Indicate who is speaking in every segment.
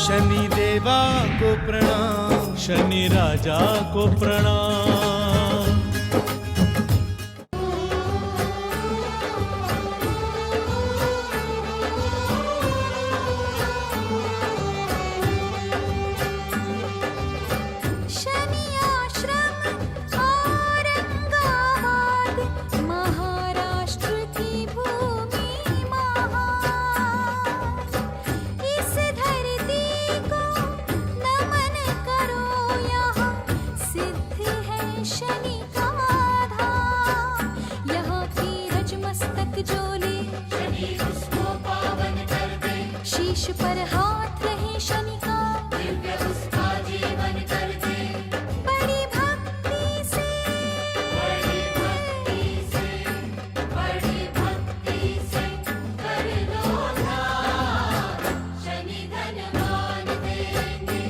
Speaker 1: शनि देवा को प्रणाम, शनि राजा को प्रणाम।
Speaker 2: पर हाथ रहे शनि का, दिव्य उसका जीवन कर दे। बड़ी भक्ति से, बड़ी भक्ति से, बड़ी भक्ति से कर लो ध्यान, शनि धनवान देंगे।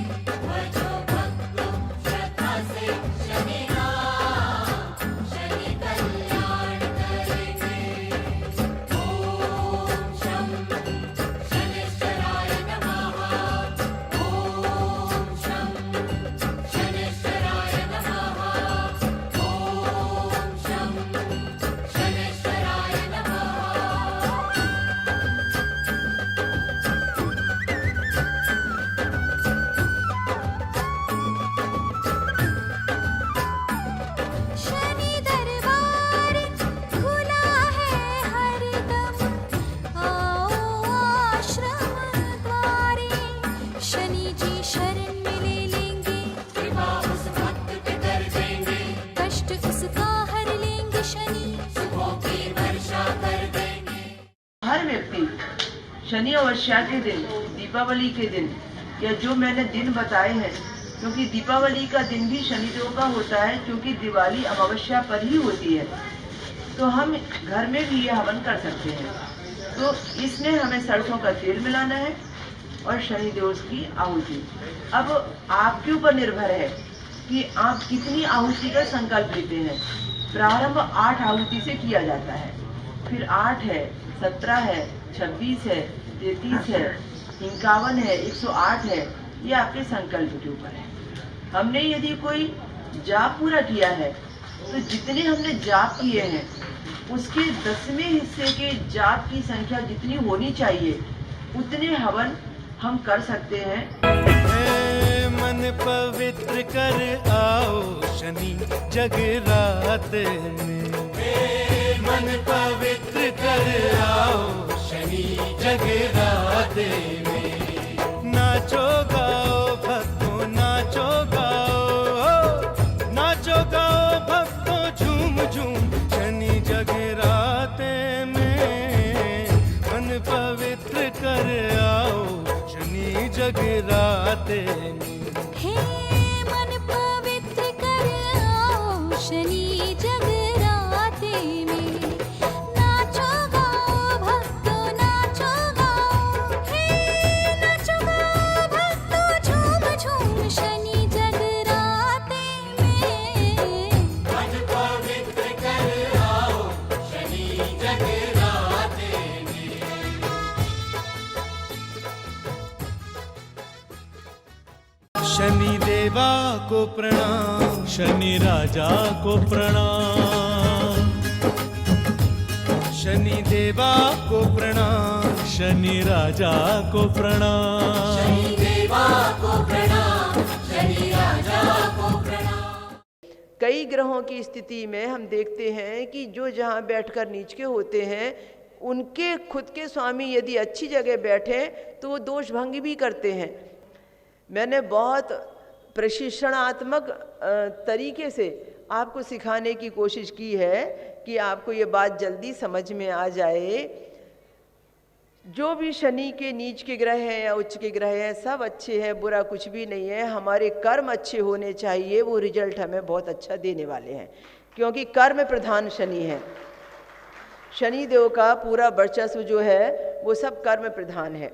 Speaker 2: भजो भक्तों श्रद्धा से शनि नाम, शनि कल्याण करेंगे। ओम शं
Speaker 3: हर व्यक्ति शनि अमावस्या के दिन, दीपावली के दिन, या जो मैंने दिन बताए हैं, क्योंकि दीपावली का दिन भी शनिदेव का होता है, क्योंकि दिवाली अमावस्या पर ही होती है, तो हम घर में भी ये हवन कर सकते हैं। तो इसमें हमें सरसों का तेल मिलाना है और शनिदेव की आहुति। अब आपके ऊपर निर्भर है कि आप कितनी आहुति का संकल्प लेते हैं। प्रारंभ 8 आहुति से किया जाता है, फिर 8 है, 17 है, 26 है, 33 है, 51 है, 108 है, ये आपके संकल्प के ऊपर है। हमने यदि कोई जाप पूरा किया है तो जितने हमने जाप किए हैं उसके 10वें हिस्से के जाप की संख्या जितनी होनी चाहिए उतने हवन हम कर सकते हैं।
Speaker 1: मन पवित्र कर आओ शनि जगरात में, मन पवित्र कर आओ शनि जगरात में। नाचो गाओ भक्तों, नाचो गाओ, नाचो गाओ भक्तों, झूम झूम शनि जगरात में। मन पवित्र कर आओ शनि जगरात में।
Speaker 2: हे मन पवित्र कर आओ शनि जगराते में। नाचो गाओ भक्तों, नाचो गाओ, हे नाचो गाओ भक्तों, झूम झूम शनि जगराते में।
Speaker 4: मन पवित्र कर आओ शनि जगराते में।
Speaker 1: शनि देवा को प्रणाम, शनि राजा को प्रणाम। शनि देवा को प्रणाम, शनि राजा को प्रणाम।
Speaker 4: शनि देवा को प्रणाम, शनि राजा को प्रणाम।
Speaker 3: कई ग्रहों की स्थिति में हम देखते हैं कि जो जहाँ बैठकर नीच के होते हैं उनके खुद के स्वामी यदि अच्छी जगह बैठे तो वो दोष भंग भी करते हैं। मैंने बहुत प्रशिक्षणात्मक तरीके से आपको सिखाने की कोशिश की है कि आपको ये बात जल्दी समझ में आ जाए। जो भी शनि के नीच के ग्रह हैं या उच्च के ग्रह हैं सब अच्छे हैं, बुरा कुछ भी नहीं है। हमारे कर्म अच्छे होने चाहिए, वो रिजल्ट हमें बहुत अच्छा देने वाले हैं, क्योंकि कर्म प्रधान शनि है। शनि देव का पूरा वर्चस्व जो है वो सब कर्म प्रधान है।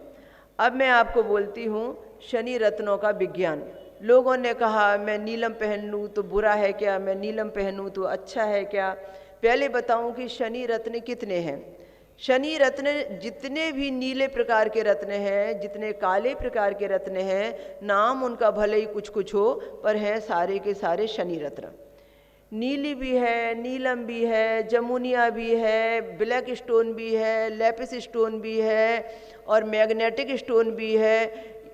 Speaker 3: अब मैं आपको बोलती हूँ शनि रत्नों का विज्ञान। लोगों ने कहा मैं नीलम पहन लूँ तो बुरा है क्या, मैं नीलम पहनूँ तो अच्छा है क्या। पहले बताऊँ कि शनि रत्न कितने हैं।
Speaker 5: शनि रत्न जितने भी नीले प्रकार के रत्न हैं, जितने काले प्रकार के रत्न हैं, नाम उनका भले ही कुछ कुछ हो पर हैं सारे के सारे शनि रत्न। नीली भी है, नीलम भी है, जमुनिया भी है, ब्लैक स्टोन भी है, लेपिस स्टोन भी है और मैग्नेटिक स्टोन भी है,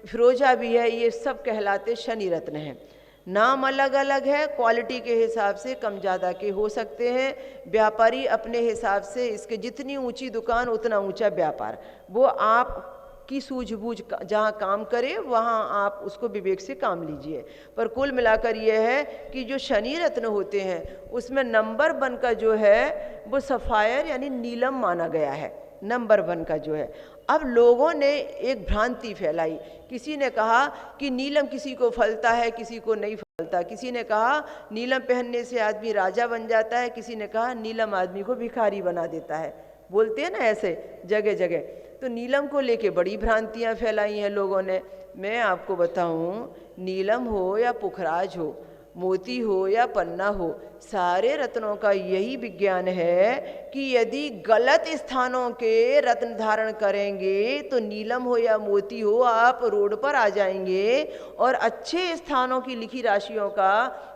Speaker 5: फिरोजा भी है। ये सब कहलाते शनि रत्न हैं। नाम अलग अलग है, क्वालिटी के हिसाब से कम ज़्यादा के हो सकते हैं। व्यापारी अपने हिसाब से, इसके जितनी ऊंची दुकान उतना ऊंचा व्यापार, वो आप की सूझबूझ जहाँ काम करे वहाँ आप उसको विवेक से काम लीजिए। पर कुल मिलाकर यह है कि जो शनि रत्न होते हैं उसमें नंबर 1 का जो है वो सफ़ायर यानी नीलम माना गया है, नंबर 1 का जो है। अब लोगों ने एक भ्रांति फैलाई, किसी ने कहा कि नीलम किसी को फलता है, किसी को नहीं फलता। किसी ने कहा नीलम पहनने से आदमी राजा बन जाता है, किसी ने कहा नीलम आदमी को भिखारी बना देता है। बोलते हैं ना ऐसे जगह जगह। तो नीलम को लेके बड़ी भ्रांतियां फैलाई हैं लोगों ने। मैं आपको बताऊं, नीलम हो या पुखराज हो, मोती हो या पन्ना हो, सारे रत्नों का यही विज्ञान है कि यदि गलत स्थानों के रत्न धारण करेंगे तो नीलम हो या मोती हो आप रोड पर आ जाएंगे, और अच्छे स्थानों की लिखी राशियों का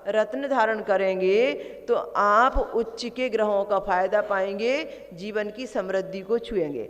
Speaker 5: रत्न धारण करेंगे तो आप उच्च के ग्रहों का फायदा पाएंगे, जीवन की समृद्धि को छुएंगे।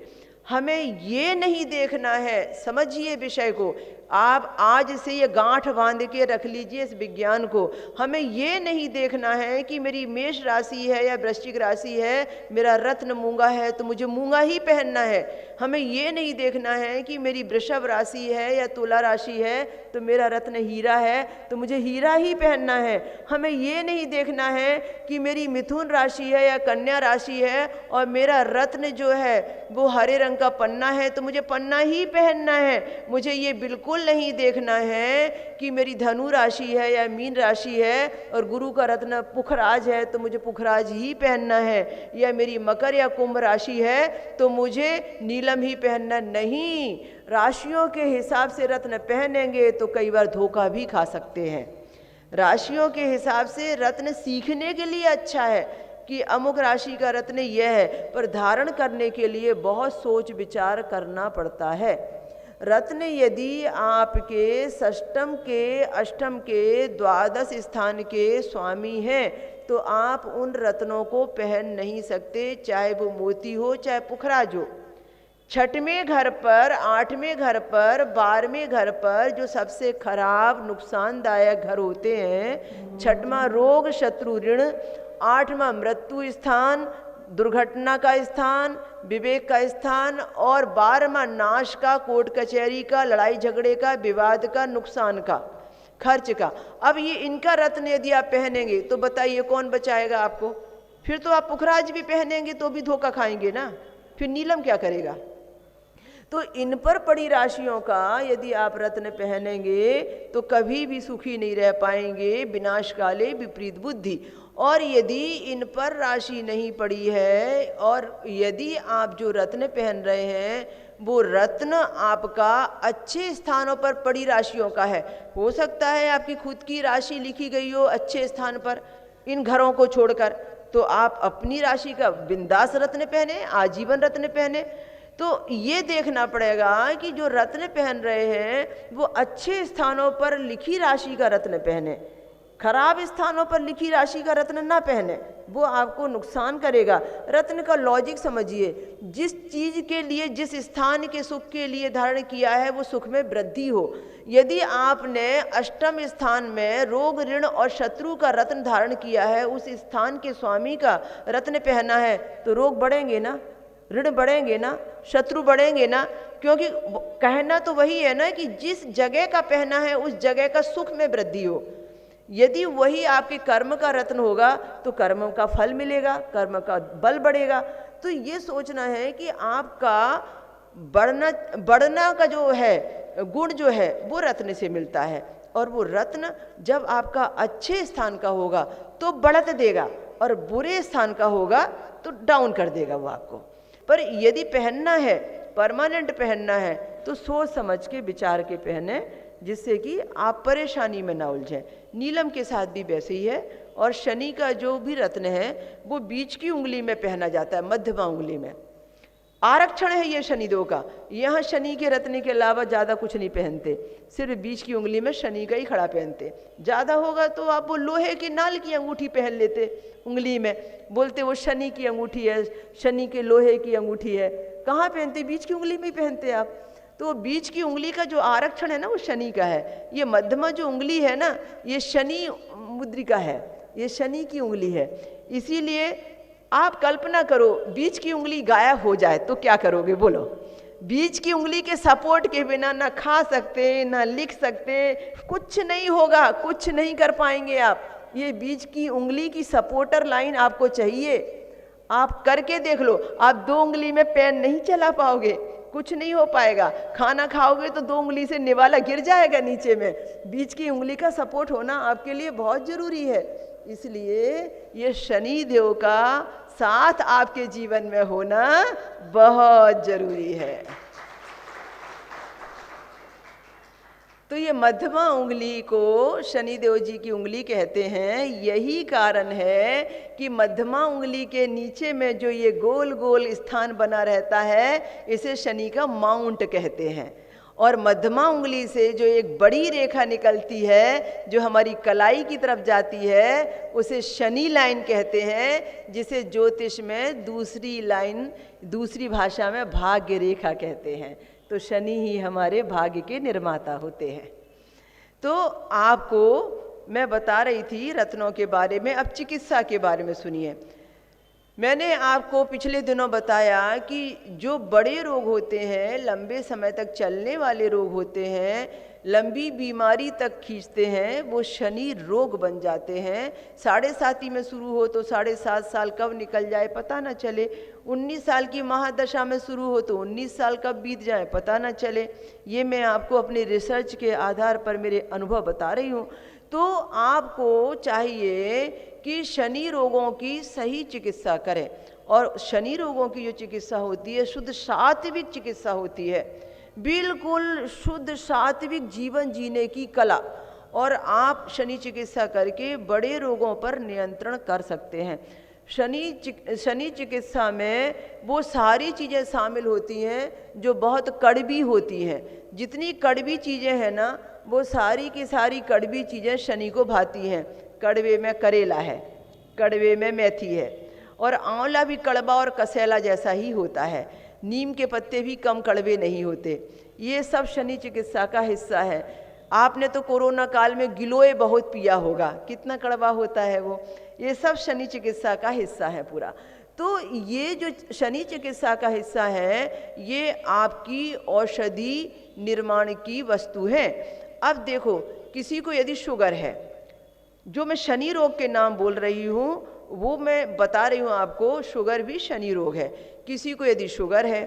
Speaker 5: हमें ये नहीं देखना है, समझिए विषय को, आप आज से ये गांठ बांध के रख लीजिए इस विज्ञान को। हमें ये नहीं देखना है कि मेरी मेष राशि है या वृश्चिक राशि है, मेरा रत्न मूंगा है तो मुझे मूंगा ही पहनना है। हमें ये नहीं देखना है कि मेरी वृषभ राशि है या तुला राशि है तो मेरा रत्न हीरा है तो मुझे हीरा ही पहनना है। हमें ये नहीं देखना है कि मेरी मिथुन राशि है या कन्या राशि है और मेरा रत्न जो है वो हरे रंग का पन्ना है तो मुझे पन्ना ही पहनना है। मुझे ये बिल्कुल नहीं देखना है कि मेरी धनु राशि है या मीन राशि है और गुरु का रत्न पुखराज है तो मुझे पुखराज ही पहनना है, या मेरी मकर या कुंभ राशि है तो मुझे नीलम ही पहनना। नहीं, राशियों के हिसाब से रत्न पहनेंगे तो कई बार धोखा भी खा सकते हैं। राशियों के हिसाब से रत्न सीखने के लिए अच्छा है कि अमुक राशि का रत्न यह है, पर धारण करने के लिए बहुत सोच विचार करना पड़ता है। रत्न यदि आपके षष्टम के, अष्टम के, द्वादश स्थान के स्वामी हैं तो आप उन रत्नों को पहन नहीं सकते, चाहे वो मोती हो चाहे पुखराज हो। छठवें घर पर, आठवें घर पर, 12वें घर पर जो सबसे खराब नुकसानदायक घर होते हैं, छठवां रोग शत्रु ऋण, 8वां मृत्यु स्थान, दुर्घटना का स्थान, विवेक का स्थान, और 12वां नाश का, कोर्ट कचहरी का, लड़ाई झगड़े का, विवाद का, नुकसान का, खर्च का। अब ये इनका रत्न यदि आप पहनेंगे तो बताइए कौन बचाएगा आपको? फिर तो आप पुखराज भी पहनेंगे तो भी धोखा खाएंगे ना, फिर नीलम क्या करेगा? तो इन पर पड़ी राशियों का यदि आप रत्न पहनेंगे तो कभी भी सुखी नहीं रह पाएंगे, विनाश काले विपरीत बुद्धि। और यदि इन पर राशि नहीं पड़ी है और यदि आप जो रत्न पहन रहे हैं वो रत्न आपका अच्छे स्थानों पर पड़ी राशियों का है, हो सकता है आपकी खुद की राशि लिखी गई हो अच्छे स्थान पर इन घरों को छोड़कर, तो आप अपनी राशि का बिंदास रत्न पहने, आजीवन रत्न पहने। तो ये देखना पड़ेगा कि जो रत्न पहन रहे हैं वो अच्छे स्थानों पर लिखी राशि का रत्न पहने, खराब स्थानों पर लिखी राशि का रत्न ना पहने, वो आपको नुकसान करेगा। रत्न का लॉजिक समझिए, जिस चीज़ के लिए, जिस स्थान के सुख के लिए धारण किया है वो सुख में वृद्धि हो। यदि आपने अष्टम स्थान में रोग ऋण और शत्रु का रत्न धारण किया है, उस स्थान के स्वामी का रत्न पहना है, तो रोग बढ़ेंगे ना, ऋण बढ़ेंगे ना, शत्रु बढ़ेंगे ना, क्योंकि कहना तो वही है ना कि जिस जगह का पहना है उस जगह का सुख में वृद्धि हो। यदि वही आपके कर्म का रत्न होगा तो कर्म का फल मिलेगा, कर्म का बल बढ़ेगा। तो ये सोचना है कि आपका बढ़ना का जो है गुण जो है वो रत्न से मिलता है, और वो रत्न जब आपका अच्छे स्थान का होगा तो बढ़त देगा और बुरे स्थान का होगा तो डाउन कर देगा वो आपको। पर यदि पहनना है, परमानेंट पहनना है, तो सोच समझ के विचार के पहने, जिससे कि आप परेशानी में ना उलझें। नीलम के साथ भी वैसे ही है। और शनि का जो भी रत्न है वो बीच की उंगली में पहना जाता है, मध्यमा उंगली में। आरक्षण है ये शनिदेव का। यहाँ शनि के रत्न के अलावा ज़्यादा कुछ नहीं पहनते, सिर्फ बीच की उंगली में शनि का ही खड़ा पहनते। ज़्यादा होगा तो आप वो लोहे की नाल की अंगूठी पहन लेते उंगली में, बोलते वो शनि की अंगूठी है, शनि के लोहे की अंगूठी है। कहाँ पहनते? बीच की उंगली में ही पहनते आप। तो बीच की उंगली का जो आरक्षण है ना वो शनि का है। ये मध्यमा जो उंगली है ना ये शनि मुद्रिका है, ये शनि की उंगली है। इसीलिए आप कल्पना करो बीच की उंगली गायब हो जाए तो क्या करोगे बोलो? बीच की उंगली के सपोर्ट के बिना ना खा सकते ना लिख सकते, कुछ नहीं होगा, कुछ नहीं कर पाएंगे आप। ये बीच की उंगली की सपोर्टर लाइन आपको चाहिए। आप करके देख लो, आप 2 उंगली में पेन नहीं चला पाओगे, कुछ नहीं हो पाएगा। खाना खाओगे तो 2 उंगली से निवाला गिर जाएगा नीचे में। बीच की उंगली का सपोर्ट होना आपके लिए बहुत जरूरी है। इसलिए ये शनि देव का साथ आपके जीवन में होना बहुत जरूरी है। तो ये मध्यमा उंगली को शनि देव जी की उंगली कहते हैं। यही कारण है कि मध्यमा उंगली के नीचे में जो ये गोल गोल स्थान बना रहता है इसे शनि का माउंट कहते हैं। और मध्यमा उंगली से जो एक बड़ी रेखा निकलती है जो हमारी कलाई की तरफ जाती है उसे शनि लाइन कहते हैं, जिसे ज्योतिष में दूसरी लाइन, दूसरी भाषा में भाग्य रेखा कहते हैं। तो शनि ही हमारे भाग्य के निर्माता होते हैं। तो आपको मैं बता रही थी रत्नों के बारे में। अब चिकित्सा के बारे में सुनिए। मैंने आपको पिछले दिनों बताया कि जो बड़े रोग होते हैं, लंबे समय तक चलने वाले रोग होते हैं, लंबी बीमारी तक खींचते हैं, वो शनि रोग बन जाते हैं। 7.5 में शुरू हो तो 7.5 साल कब निकल जाए पता ना चले। 19 साल की महादशा में शुरू हो तो 19 साल कब बीत जाए पता ना चले। ये मैं आपको अपने रिसर्च के आधार पर मेरे अनुभव बता रही हूँ। तो आपको चाहिए कि शनि रोगों की सही चिकित्सा करें। और शनि रोगों की जो चिकित्सा होती है शुद्ध सात्विक चिकित्सा होती है, बिल्कुल शुद्ध सात्विक जीवन जीने की कला। और आप शनि चिकित्सा करके बड़े रोगों पर नियंत्रण कर सकते हैं। शनि चिकित्सा में वो सारी चीज़ें शामिल होती हैं जो बहुत कड़वी होती हैं। जितनी कड़वी चीज़ें हैं ना वो सारी की सारी कड़वी चीज़ें शनि को भाती हैं। कड़वे में करेला है, कड़वे में मेथी है, और आंवला भी कड़वा और कसेला जैसा ही होता है। नीम के पत्ते भी कम कड़वे नहीं होते। ये सब शनि चिकित्सा का हिस्सा है। आपने तो कोरोना काल में गिलोय बहुत पिया होगा, कितना कड़वा होता है वो। ये सब शनि चिकित्सा का हिस्सा है पूरा। तो ये जो शनि चिकित्सा का हिस्सा है ये आपकी औषधि निर्माण की वस्तु है। अब देखो, किसी को यदि शुगर है, जो मैं शनि रोग के नाम बोल रही हूँ वो मैं बता रही हूँ आपको, शुगर भी शनि रोग है। किसी को यदि शुगर है,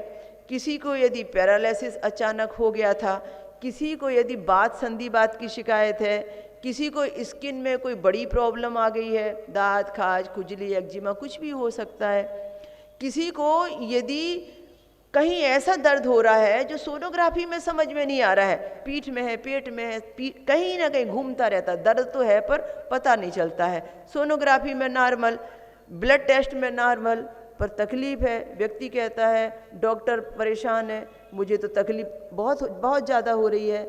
Speaker 5: किसी को यदि पैरालिसिस अचानक हो गया था, किसी को यदि बात संधिवात की शिकायत है, किसी को स्किन में कोई बड़ी प्रॉब्लम आ गई है, दाद खाज खुजली एक्जिमा कुछ भी हो सकता है। किसी को यदि कहीं ऐसा दर्द हो रहा है जो सोनोग्राफी में समझ में नहीं आ रहा है, पीठ में है, पेट में है, कहीं ना कहीं घूमता रहता है, दर्द तो है पर पता नहीं चलता है। सोनोग्राफी में नॉर्मल, ब्लड टेस्ट में नॉर्मल, पर तकलीफ है। व्यक्ति कहता है डॉक्टर परेशान है, मुझे तो तकलीफ बहुत ज़्यादा हो रही है।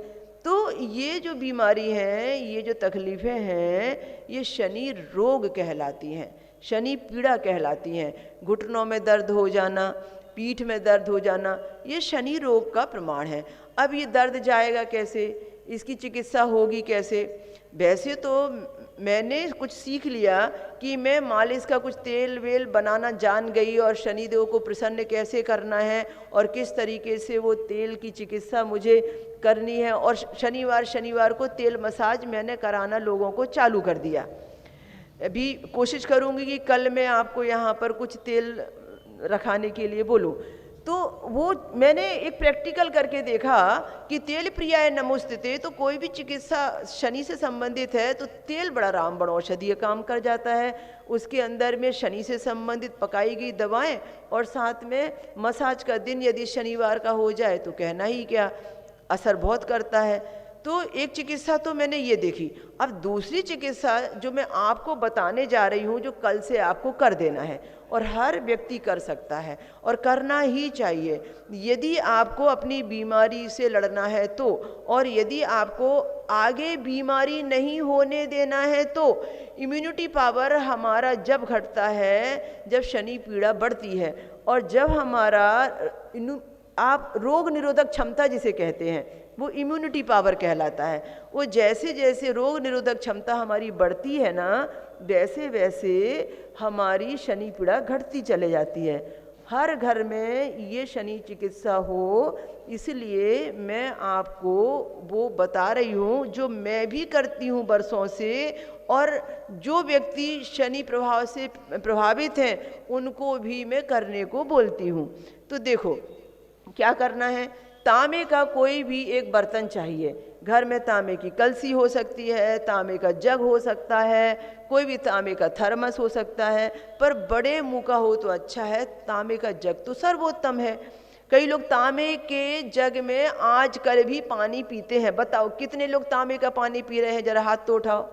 Speaker 5: तो ये जो बीमारी है, ये जो तकलीफ़ें हैं, ये शनि रोग कहलाती हैं, शनि पीड़ा कहलाती हैं। घुटनों में दर्द हो जाना, पीठ में दर्द हो जाना, ये शनि रोग का प्रमाण है। अब ये दर्द जाएगा कैसे, इसकी चिकित्सा होगी कैसे? वैसे तो मैंने कुछ सीख लिया कि मैं मालिश का कुछ तेल वेल बनाना जान गई और शनिदेव को प्रसन्न कैसे करना है और किस तरीके से वो तेल की चिकित्सा मुझे करनी है। और शनिवार को तेल मसाज मैंने कराना लोगों को चालू कर दिया। अभी कोशिश करूँगी कि कल मैं आपको यहाँ पर कुछ तेल रखाने के लिए बोलूँ। तो वो मैंने एक प्रैक्टिकल करके देखा कि तेल प्रियाय नमोस्तुते, तो कोई भी चिकित्सा शनि से संबंधित है तो तेल बड़ा रामबाण औषधीय काम कर जाता है। उसके अंदर में शनि से संबंधित पकाई गई दवाएं और साथ में मसाज का दिन यदि शनिवार का हो जाए तो कहना ही क्या, असर बहुत करता है। तो एक चिकित्सा तो मैंने ये देखी। अब दूसरी चिकित्सा जो मैं आपको बताने जा रही हूँ, जो कल से आपको कर देना है और हर व्यक्ति कर सकता है और करना ही चाहिए यदि आपको अपनी बीमारी से लड़ना है तो, और यदि आपको आगे बीमारी नहीं होने देना है तो। इम्यूनिटी पावर हमारा जब घटता है, जब शनि पीड़ा बढ़ती है, और जब हमारा आप रोग निरोधक क्षमता जिसे कहते हैं वो इम्यूनिटी पावर कहलाता है। वो जैसे जैसे रोग निरोधक क्षमता हमारी बढ़ती है ना, वैसे वैसे हमारी शनि पीड़ा घटती चले जाती है। हर घर में ये शनि चिकित्सा हो, इसलिए मैं आपको वो बता रही हूँ जो मैं भी करती हूँ बरसों से, और जो व्यक्ति शनि प्रभाव से प्रभावित हैं उनको भी मैं करने को बोलती हूँ। तो देखो क्या करना है। तांबे का कोई भी एक बर्तन चाहिए। घर में तांबे की कलसी हो सकती है, तांबे का जग हो सकता है, कोई भी तांबे का थर्मस हो सकता है, पर बड़े मुंह का हो तो अच्छा है। तांबे का जग तो सर्वोत्तम है। कई लोग तांबे के जग में आजकल भी पानी पीते हैं। बताओ कितने लोग तांबे का पानी पी रहे हैं, जरा हाथ तो उठाओ।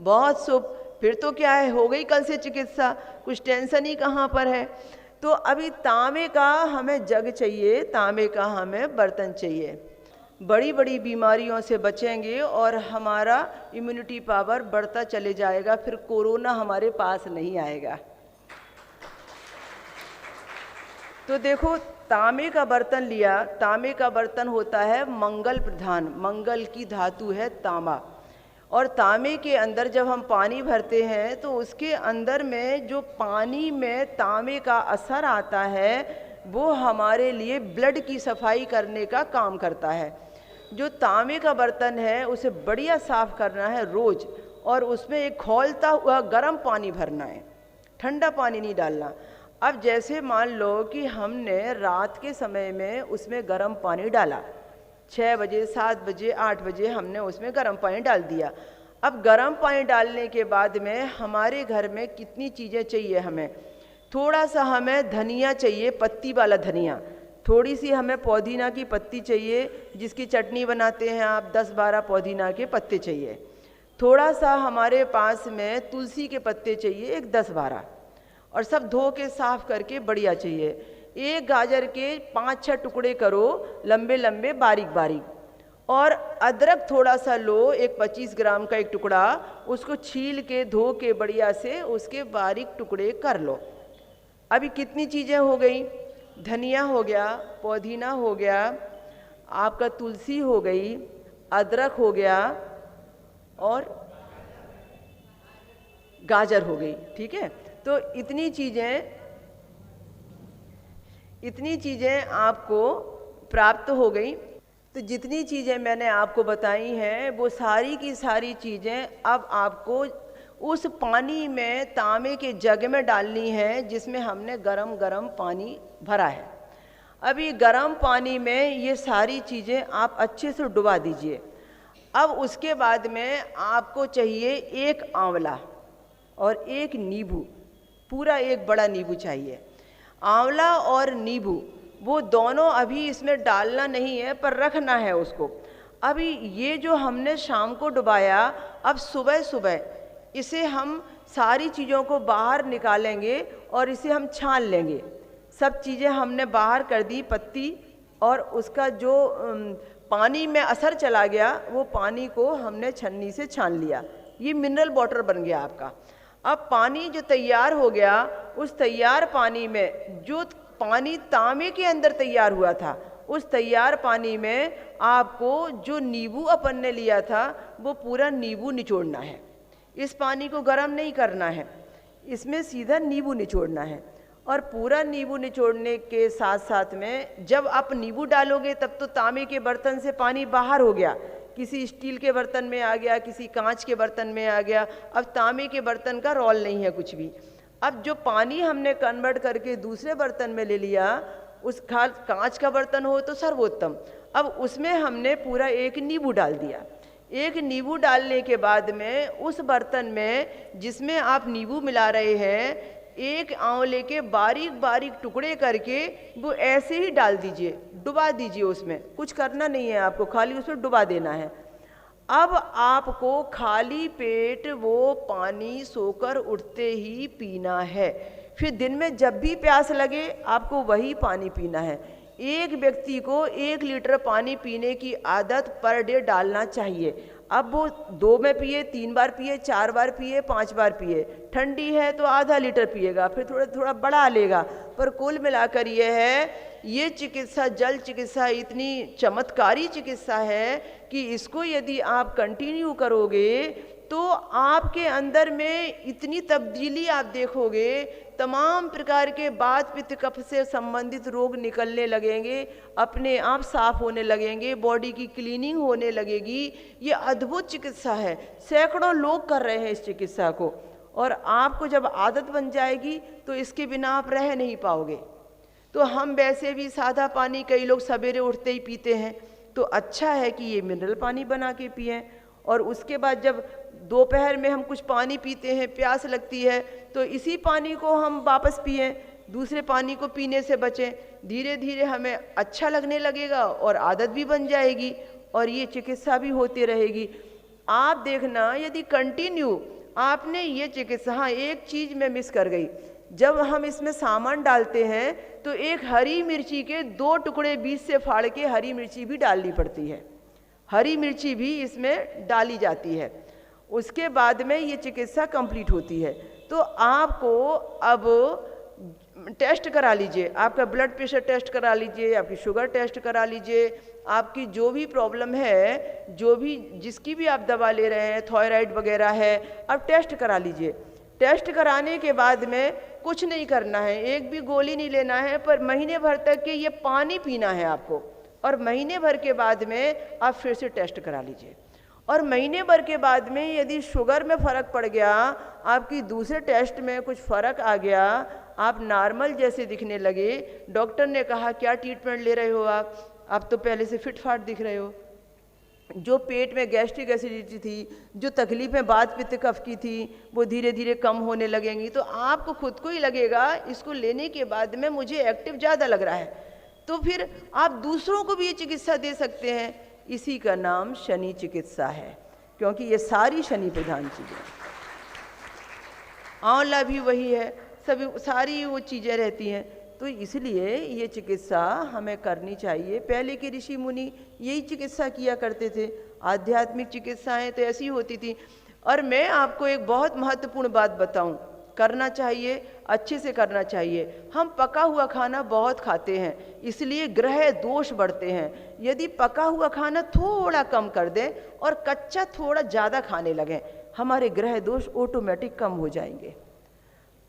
Speaker 5: बहुत शुभ। फिर तो क्या है, हो गई कल से चिकित्सा, कुछ टेंशन ही कहाँ पर है। तो अभी तांबे का हमें जग चाहिए, तांबे का हमें बर्तन चाहिए। बड़ी बड़ी बीमारियों से बचेंगे और हमारा इम्यूनिटी पावर बढ़ता चले जाएगा, फिर कोरोना हमारे पास नहीं आएगा। तो देखो तांबे का बर्तन लिया। तांबे का बर्तन होता है मंगल प्रधान, मंगल की धातु है तांबा। और तांबे के अंदर जब हम पानी भरते हैं तो उसके अंदर में जो पानी में तांबे का असर आता है वो हमारे लिए ब्लड की सफाई करने का काम करता है। जो तांबे का बर्तन है उसे बढ़िया साफ करना है रोज, और उसमें एक खौलता हुआ गर्म पानी भरना है, ठंडा पानी नहीं डालना। अब जैसे मान लो कि हमने रात के समय में उसमें गर्म पानी डाला, 6 बजे 7 बजे 8 बजे हमने उसमें गर्म पानी डाल दिया। अब गर्म पानी डालने के बाद में हमारे घर में कितनी चीज़ें चाहिए हमें। थोड़ा सा हमें धनिया चाहिए, पत्ती वाला धनिया। थोड़ी सी हमें पुदीना की पत्ती चाहिए, जिसकी चटनी बनाते हैं आप, 10-12 पुदीना के पत्ते चाहिए। थोड़ा सा हमारे पास में तुलसी के पत्ते चाहिए, एक 10-12, और सब धो के साफ करके बढ़िया चाहिए। एक गाजर के 5-6 टुकड़े करो, लंबे लंबे बारीक बारीक। और अदरक थोड़ा सा लो, एक 25 ग्राम का एक टुकड़ा, उसको छील के धो के बढ़िया से उसके बारीक टुकड़े कर लो। अभी कितनी चीज़ें हो गई, धनिया हो गया, पुदीना हो गया, आपका तुलसी हो गई, अदरक हो गया और गाजर हो गई। ठीक है, तो इतनी चीज़ें आपको प्राप्त हो गई। तो जितनी चीज़ें मैंने आपको बताई हैं वो सारी की सारी चीज़ें अब आपको उस पानी में तांबे के जग में डालनी है जिसमें हमने गरम गरम पानी भरा है। अभी गरम पानी में ये सारी चीज़ें आप अच्छे से डुबा दीजिए। अब उसके बाद में आपको चाहिए एक आंवला और एक नींबू, पूरा एक बड़ा नींबू चाहिए। आंवला और नींबू वो दोनों अभी इसमें डालना नहीं है, पर रखना है उसको। अभी ये जो हमने शाम को डुबाया, अब सुबह सुबह इसे हम सारी चीज़ों को बाहर निकालेंगे और इसे हम छान लेंगे। सब चीज़ें हमने बाहर कर दी, पत्ती, और उसका जो पानी में असर चला गया वो पानी को हमने छन्नी से छान लिया। ये मिनरल वाटर बन गया आपका। अब पानी जो तैयार हो गया, उस तैयार पानी में जो पानी तांबे के अंदर तैयार हुआ था, उस तैयार पानी में आपको जो नींबू अपन ने लिया था वो पूरा नींबू निचोड़ना है। इस पानी को गर्म नहीं करना है, इसमें सीधा नींबू निचोड़ना है। और पूरा नींबू निचोड़ने के साथ साथ में जब आप नींबू डालोगे तब तो तांबे के बर्तन से पानी बाहर हो गया, किसी स्टील के बर्तन में आ गया, किसी कांच के बर्तन में आ गया। अब तांबे के बर्तन का रोल नहीं है कुछ भी। अब जो पानी हमने कन्वर्ट करके दूसरे बर्तन में ले लिया, उस कांच का बर्तन हो तो सर्वोत्तम। अब उसमें हमने पूरा एक नींबू डाल दिया। एक नींबू डालने के बाद में उस बर्तन में जिसमें आप नींबू मिला रहे हैं, एक आंवले के बारीक बारीक टुकड़े करके वो ऐसे ही डाल दीजिए, डुबा दीजिए। उसमें कुछ करना नहीं है आपको, खाली उसमें डुबा देना है। अब आपको खाली पेट वो पानी सोकर उठते ही पीना है। फिर दिन में जब भी प्यास लगे आपको वही पानी पीना है। एक व्यक्ति को 1 लीटर पानी पीने की आदत पर डे डालना चाहिए। अब वो 2 में पिए, 3 बार पिए, 4 बार पिए, 5 बार पिए, ठंडी है तो आधा लीटर पिएगा, फिर थोड़ा थोड़ा बढ़ा लेगा। पर कुल मिलाकर ये है, ये चिकित्सा, जल चिकित्सा इतनी चमत्कारी चिकित्सा है कि इसको यदि आप कंटिन्यू करोगे तो आपके अंदर में इतनी तब्दीली आप देखोगे, तमाम प्रकार के वात पित्त कफ से संबंधित रोग निकलने लगेंगे, अपने आप साफ होने लगेंगे, बॉडी की क्लीनिंग होने लगेगी। ये अद्भुत चिकित्सा है, सैकड़ों लोग कर रहे हैं इस चिकित्सा को, और आपको जब आदत बन जाएगी तो इसके बिना आप रह नहीं पाओगे। तो हम वैसे भी सादा पानी कई लोग सवेरे उठते ही पीते हैं, तो अच्छा है कि ये मिनरल पानी बना के पिएं। और उसके बाद जब दोपहर में हम कुछ पानी पीते हैं, प्यास लगती है, तो इसी पानी को हम वापस पिएं, दूसरे पानी को पीने से बचें। धीरे धीरे हमें अच्छा लगने लगेगा और आदत भी बन जाएगी और ये चिकित्सा भी होती रहेगी। आप देखना, यदि कंटिन्यू आपने ये चिकित्सा, हाँ एक चीज़ मैं मिस कर गई, जब हम इसमें सामान डालते हैं तो एक हरी मिर्ची के 2 टुकड़े बीच से फाड़ के हरी मिर्ची भी डालनी पड़ती है, हरी मिर्ची भी इसमें डाली जाती है। उसके बाद में ये चिकित्सा कंप्लीट होती है। तो आपको अब टेस्ट करा लीजिए, आपका ब्लड प्रेशर टेस्ट करा लीजिए, आपकी शुगर टेस्ट करा लीजिए, आपकी जो भी प्रॉब्लम है, जो भी जिसकी भी आप दवा ले रहे हैं, थायराइड वगैरह है, अब टेस्ट करा लीजिए। टेस्ट कराने के बाद में कुछ नहीं करना है, एक भी गोली नहीं लेना है, पर महीने भर तक के ये पानी पीना है आपको। और महीने भर के बाद में आप फिर से टेस्ट करा लीजिए। और महीने भर के बाद में यदि शुगर में फ़र्क पड़ गया, आपकी दूसरे टेस्ट में कुछ फ़र्क आ गया, आप नॉर्मल जैसे दिखने लगे, डॉक्टर ने कहा क्या ट्रीटमेंट ले रहे हो आप तो पहले से फिट फाट दिख रहे हो। जो पेट में गैस्ट्रिक एसिडिटी थी, जो तकलीफ़ें वात पित्त कफ की थी, वो धीरे धीरे कम होने लगेंगी। तो आपको खुद को ही लगेगा इसको लेने के बाद में मुझे एक्टिव ज़्यादा लग रहा है, तो फिर आप दूसरों को भी ये चिकित्सा दे सकते हैं। इसी का नाम शनि चिकित्सा है, क्योंकि ये सारी शनि प्रधान चीज़ें, आंवला भी वही है, सभी सारी वो चीज़ें रहती हैं। तो इसलिए ये चिकित्सा हमें करनी चाहिए। पहले के ऋषि मुनि यही चिकित्सा किया करते थे। आध्यात्मिक चिकित्साएं तो ऐसी होती थी। और मैं आपको एक बहुत महत्वपूर्ण बात बताऊं, करना चाहिए, अच्छे से करना चाहिए। हम पका हुआ खाना बहुत खाते हैं, इसलिए ग्रह दोष बढ़ते हैं। यदि पका हुआ खाना थोड़ा कम कर दें और कच्चा थोड़ा ज़्यादा खाने लगें, हमारे ग्रह दोष ऑटोमेटिक कम हो जाएंगे,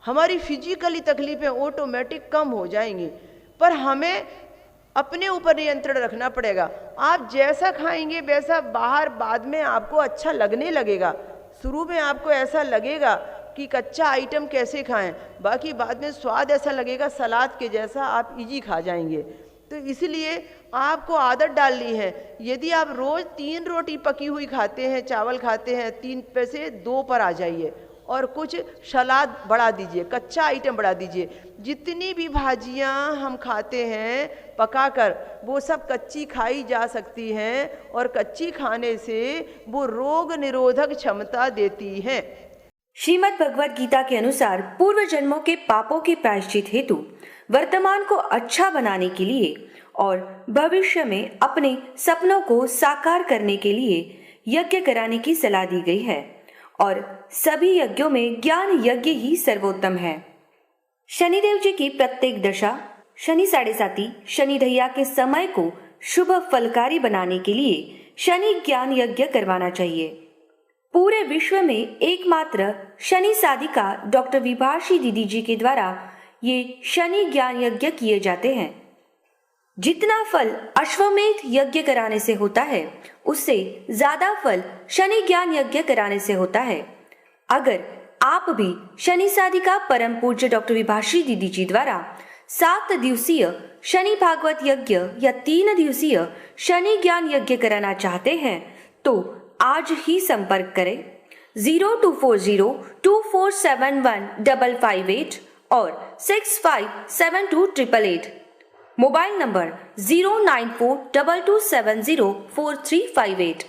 Speaker 5: हमारी फिजिकली तकलीफ़ें ऑटोमेटिक कम हो जाएंगी। पर हमें अपने ऊपर नियंत्रण रखना पड़ेगा। आप जैसा खाएंगे वैसा बाहर बाद में आपको अच्छा लगने लगेगा। शुरू में आपको ऐसा लगेगा कि कच्चा आइटम कैसे खाएं, बाकी बाद में स्वाद ऐसा लगेगा सलाद के जैसा, आप इजी खा जाएंगे। तो इसलिए आपको आदत डालनी है। यदि आप रोज़ 3 रोटी पकी हुई खाते हैं, चावल खाते हैं, 3 पे से 2 पर आ जाइए और कुछ सलाद बढ़ा दीजिए, कच्चा आइटम बढ़ा दीजिए। जितनी भी भाजियां हम खाते हैं पकाकर, वो सब कच्ची खाई जा सकती हैं और कच्ची खाने से वो रोग निरोधक क्षमता देती हैं।
Speaker 6: श्रीमद् भगवद गीता के अनुसार पूर्व जन्मों के पापों के प्रायश्चित हेतु वर्तमान को अच्छा बनाने के लिए और भविष्य में अपने सपनों को साकार करने के लिए यज्ञ कराने की सलाह दी गई है और सभी यज्ञों में ज्ञान यज्ञ ही सर्वोत्तम है। शनिदेव जी की प्रत्येक दशा, शनि 7.5, शनि ढैया के समय को शुभ फलकारी बनाने के लिए शनि ज्ञान यज्ञ करवाना चाहिए। पूरे विश्व में एकमात्र शनि साधिका डॉक्टर विभाषी दीदी जी के द्वारा ये शनि ज्ञान यज्ञ किए जाते हैं। जितना फल अश्वमेध यज्ञ कराने से होता है, उससे ज्यादा फल शनि ज्ञान यज्ञ कराने से होता है। अगर आप भी शनि साधिका परम पूज्य डॉक्टर विभाषी दीदी जी द्वारा 7 दिवसीय शनि भागवत यज्ञ या 3 दिवसीय शनि ज्ञान यज्ञ कराना चाहते हैं तो आज ही संपर्क करें 024024715558 और 65728888। Mobile number 09422704358।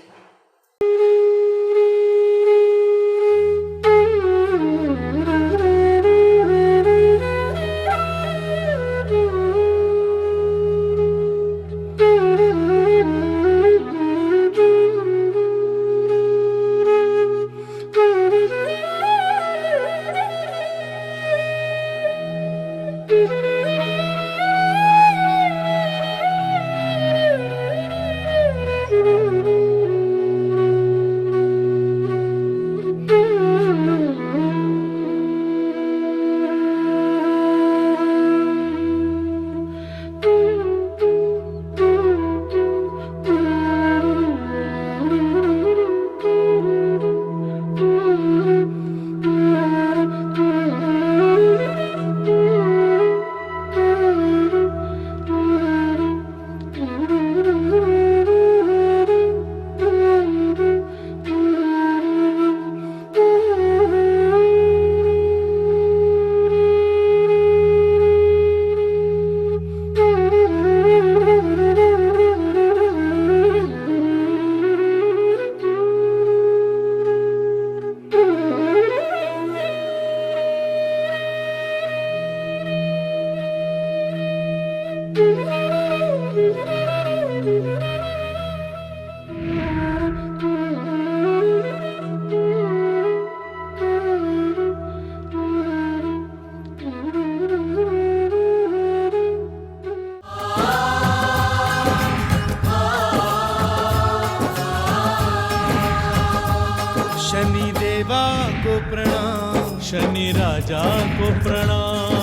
Speaker 1: देवा को प्रणाम, शनि राजा को प्रणाम।